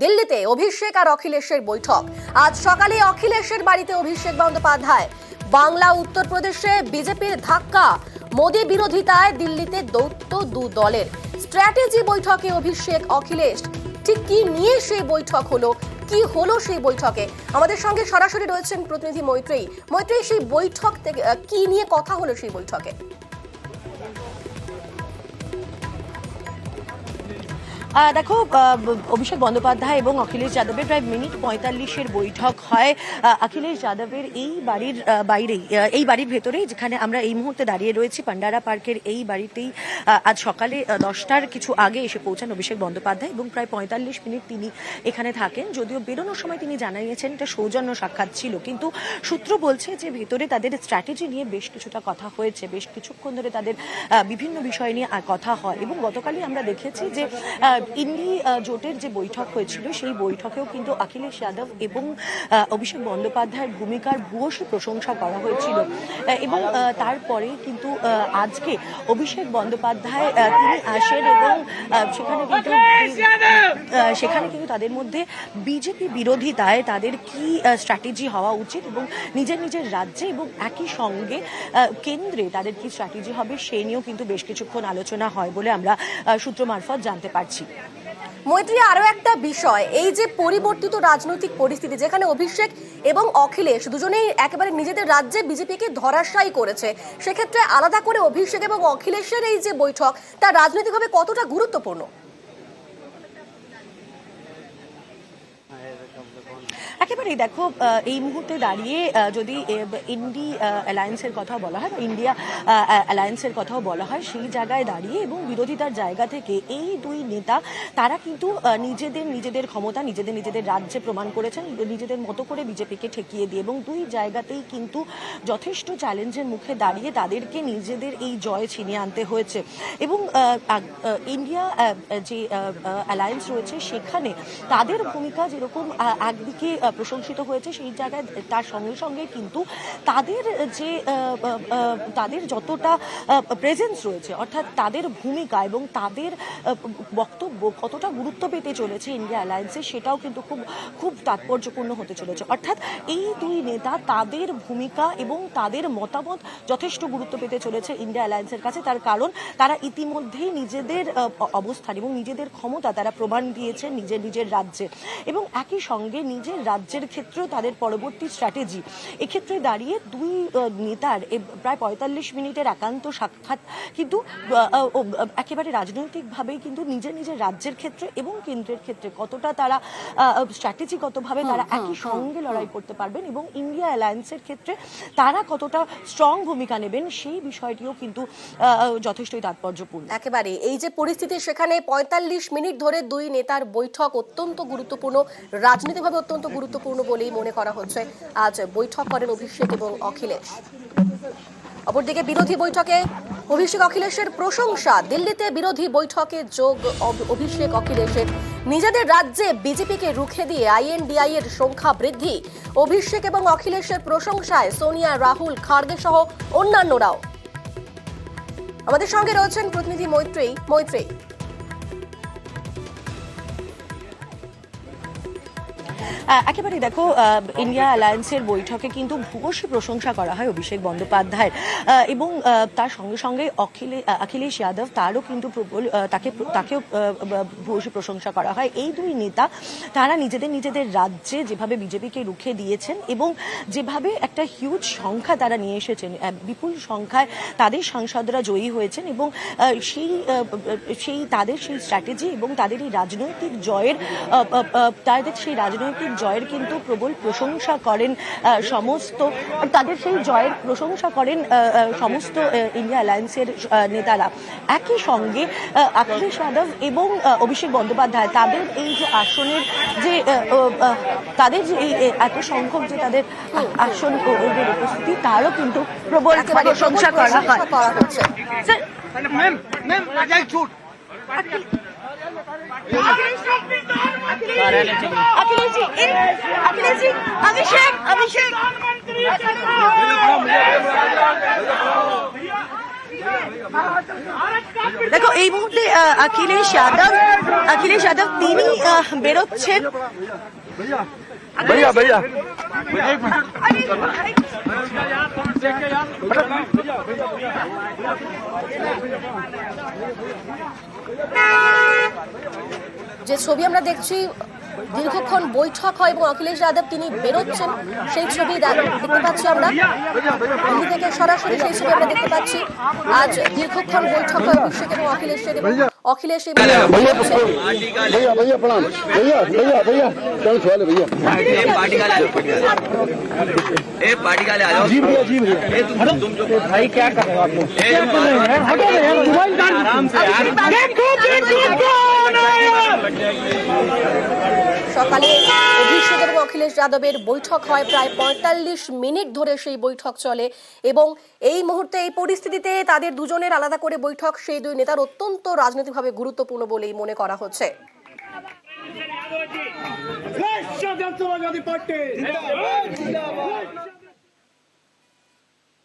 দিল্লিতে অভিষেক আর অখিলেশের বৈঠক। আজ সকালে অখিলেশের বাড়িতে অভিষেক বন্দ্যোপাধ্যায়। বাংলা উত্তরপ্রদেশে বিজেপির ধাক্কা, মোদী বিরোধিতায় দিল্লিতে দৌত্য দু দলের। স্ট্র্যাটেজি বৈঠকে অভিষেক অখিলেশ। ঠিক কি নিয়ে সেই বৈঠক হলো, কি হলো সেই বৈঠকে? আমাদের সঙ্গে সরাসরি রয়েছেন প্রতিনিধি মৈত্রেয়ী। মৈত্রেয়ী, সেই বৈঠক থেকে কি নিয়ে কথা হলো সেই বৈঠকে? দেখো, অভিষেক বন্দ্যোপাধ্যায় এবং অখিলেশ যাদবের প্রায় মিনিট ৪৫-এর বৈঠক হয় অখিলেশ যাদবের এই বাড়ির বাইরেই, এই বাড়ির ভেতরেই, যেখানে আমরা এই মুহূর্তে দাঁড়িয়ে রয়েছি। পান্ডারা পার্কের এই বাড়িতেই আজ সকালে 10টার কিছু আগে এসে পৌঁছান অভিষেক বন্দ্যোপাধ্যায় এবং প্রায় ৪৫ মিনিট তিনি এখানে থাকেন। যদিও বেরোনোর সময় তিনি জানিয়েছেন এটা সৌজন্য সাক্ষাৎ ছিল, কিন্তু সূত্র বলছে যে ভেতরে তাদের স্ট্র্যাটেজি নিয়ে বেশ কিছুটা কথা হয়েছে, বেশ কিছুক্ষণ ধরে তাদের বিভিন্ন বিষয় নিয়ে কথা হয়। এবং গতকালই আমরা দেখেছি যে ইন্ডি জোটের যে বৈঠক হয়েছিল সেই বৈঠকেও কিন্তু অখিলেশ যাদব এবং অভিষেক বন্দ্যোপাধ্যায়ের ভূমিকার ভূয়সী প্রশংসা করা হয়েছিল। এবং তারপরে কিন্তু আজকে অভিষেক বন্দ্যোপাধ্যায় তিনি আসেন এবং সেখানে কিন্তু তাদের মধ্যে বিজেপি বিরোধিতায় তাদের কি স্ট্র্যাটেজি হওয়া উচিত এবং নিজের নিজের রাজ্যে এবং একই সঙ্গে কেন্দ্রে তাদের কি স্ট্র্যাটেজি হবে সেই নিয়েও কিন্তু বেশ কিছুক্ষণ আলোচনা হয় বলে আমরা সূত্র মারফত জানতে পারছি। মৈত্রী, আরো একটা বিষয়, এই যে পরিবর্তিত রাজনৈতিক পরিস্থিতি, যেখানে অভিষেক এবং অখিলেশ দুজনেই একেবারে নিজেদের রাজ্যে বিজেপিকে ধরাশায়ী করেছে, সেক্ষেত্রে আলাদা করে অভিষেক এবং অখিলেশের এই যে বৈঠক, তা রাজনৈতিকভাবে কতটা গুরুত্বপূর্ণ? একেবারেই দেখো, এই মুহূর্তে দাঁড়িয়ে যদি ইন্ডি অ্যালায়েন্সের কথা বলা হয় বা ইন্ডিয়া অ্যালায়েন্সের কথাও বলা হয়, সেই জায়গায় দাঁড়িয়ে এবং বিরোধিতার জায়গা থেকে এই দুই নেতা তারা কিন্তু নিজেদের ক্ষমতা নিজেদের রাজ্যে প্রমাণ করেছেন, নিজেদের মতো করে বিজেপিকে ঠেকিয়ে দিয়ে, এবং দুই জায়গাতেই কিন্তু যথেষ্ট চ্যালেঞ্জের মুখে দাঁড়িয়ে তাদেরকে নিজেদের এই জয় ছিনিয়ে আনতে হয়েছে। এবং ইন্ডিয়া যে অ্যালায়েন্স রয়েছে সেখানে তাদের ভূমিকা যেরকম একদিকে প্রশংসিত হয়েছে, সেই জায়গায় তার সঙ্গে সঙ্গে কিন্তু তাদের যতটা প্রেজেন্স রয়েছে, অর্থাৎ তাদের ভূমিকা এবং তাদের বক্তব্য কতটা গুরুত্ব পেতে চলেছে ইন্ডিয়া অ্যালায়েন্সে, সেটাও কিন্তু খুব তাৎপর্যপূর্ণ হতে চলেছে। অর্থাৎ এই দুই নেতা তাদের ভূমিকা এবং তাদের মতামত যথেষ্ট গুরুত্ব পেতে চলেছে ইন্ডিয়া অ্যালায়েন্সের কাছে, তার কারণ তারা ইতিমধ্যেই নিজেদের অবস্থান এবং নিজেদের ক্ষমতা তারা প্রমাণ দিয়েছেন নিজের রাজ্যে, এবং একই সঙ্গে নিজের রাজ্যের ক্ষেত্রেও তাদের পরবর্তী স্ট্র্যাটেজি। এক্ষেত্রে দাঁড়িয়ে দুই নেতার প্রায় ৪৫ মিনিটের একান্ত সাক্ষাৎ কিন্তু একেবারে রাজনৈতিকভাবেই কিন্তু নিজের রাজ্যের ক্ষেত্রে এবং কেন্দ্রের ক্ষেত্রে কতটা তারা স্ট্র্যাটেজিগতভাবে তারা একই সঙ্গে লড়াই করতে পারবেন এবং ইন্ডিয়া অ্যালায়েন্সের ক্ষেত্রে তারা কতটা স্ট্রং ভূমিকা নেবেন সেই বিষয়টিও কিন্তু যথেষ্টই তাৎপর্যপূর্ণ। একেবারে এই যে পরিস্থিতি, সেখানে ৪৫ মিনিট ধরে দুই নেতার বৈঠক অত্যন্ত গুরুত্বপূর্ণ, রাজনৈতিকভাবে অত্যন্ত গুরুত্বপূর্ণ বলেই মনে করা হচ্ছে। আজ বৈঠক করেন অভিষেক এবং অখিলেশ। অপরদিকে বিরোধী বৈঠকে অভিষেক অখিলেশের প্রশংসা। দিল্লিতে বিরোধী বৈঠকে যোগ অভিষেক অখিলেশের। নিজেদের রাজ্যে বিজেপিকে রুখে দিয়ে আইএনডিআই এর সংখ্যা বৃদ্ধি। অভিষেক এবং অখিলেশের প্রশংসায় সোনিয়া, রাহুল, খার্গে সহ অন্যান্যরাও। আমাদের সঙ্গে রয়েছেন প্রতিনিধি মৈত্রেয়ী। একেবারে দেখো, ইন্ডিয়া অ্যালায়েন্সের বৈঠকে কিন্তু ভূয়সী প্রশংসা করা হয় অভিষেক বন্দ্যোপাধ্যায়ের, এবং তার সঙ্গে সঙ্গে অখিলেশ যাদব তারও কিন্তু তাকেও ভূয়সী প্রশংসা করা হয়। এই দুই নেতা তারা নিজেদের রাজ্যে যেভাবে বিজেপিকে রুখে দিয়েছেন এবং যেভাবে একটা হিউজ সংখ্যা তারা নিয়ে এসেছেন, বিপুল সংখ্যায় তাদের সাংসদরা জয়ী হয়েছেন, এবং তাদের সেই স্ট্র্যাটেজি এবং তাদের এই রাজনৈতিক জয়ের কিন্তু প্রবল প্রশংসা করেন সমস্ত ইন্ডিয়া অ্যালায়েন্সের নেতারা। একই সঙ্গে অখিলেশ যাদব এবং অভিষেক বন্দ্যোপাধ্যায় তাদের এই যে আসনের যে তাদের যে এত সংখ্যক যে তাদের আসন উপস্থিতি, তারও কিন্তু প্রবল প্রশংসা করা হচ্ছে। দেখো এই মুহূর্তে অখিলেশ যাদব তিনি বেরোচ্ছেন। भैया भैया যে ছবি আমরা দেখছি, দীর্ঘক্ষণ বৈঠক হয় এবং অখিলেশ যাদব তিনি বেরোচ্ছেন, সেই ছবি দেখতে পাচ্ছি আমরা দিল্লি থেকে সরাসরি, সেই ছবি আমরা দেখতে পাচ্ছি। আজ দীর্ঘক্ষণ বৈঠক হয় অভিষেক এবং অখিলেশের, এবং অখিলেশ এই भैया भैया प्रणाम भैया भैया भैया चलो सवाल है भैया पार्टी का ले आ जाओ जी भैया तुम जो भाई क्या कर रहे हो आप लोग आराम से यार সকালে অভিষেক এবং অখিলেশ যাদবের বৈঠক হয়, প্রায় ৪৫ মিনিট ধরে সেই বৈঠক চলে এবং এই মুহূর্তে এই পরিস্থিতিতে তাদের দুজনের আলাদা করে বৈঠক সেই দুই নেতার অত্যন্ত রাজনৈতিকভাবে গুরুত্বপূর্ণ বলেই মনে করা হচ্ছে। রাষ্ট্রীয় জাতীয়তাবাদী পার্টি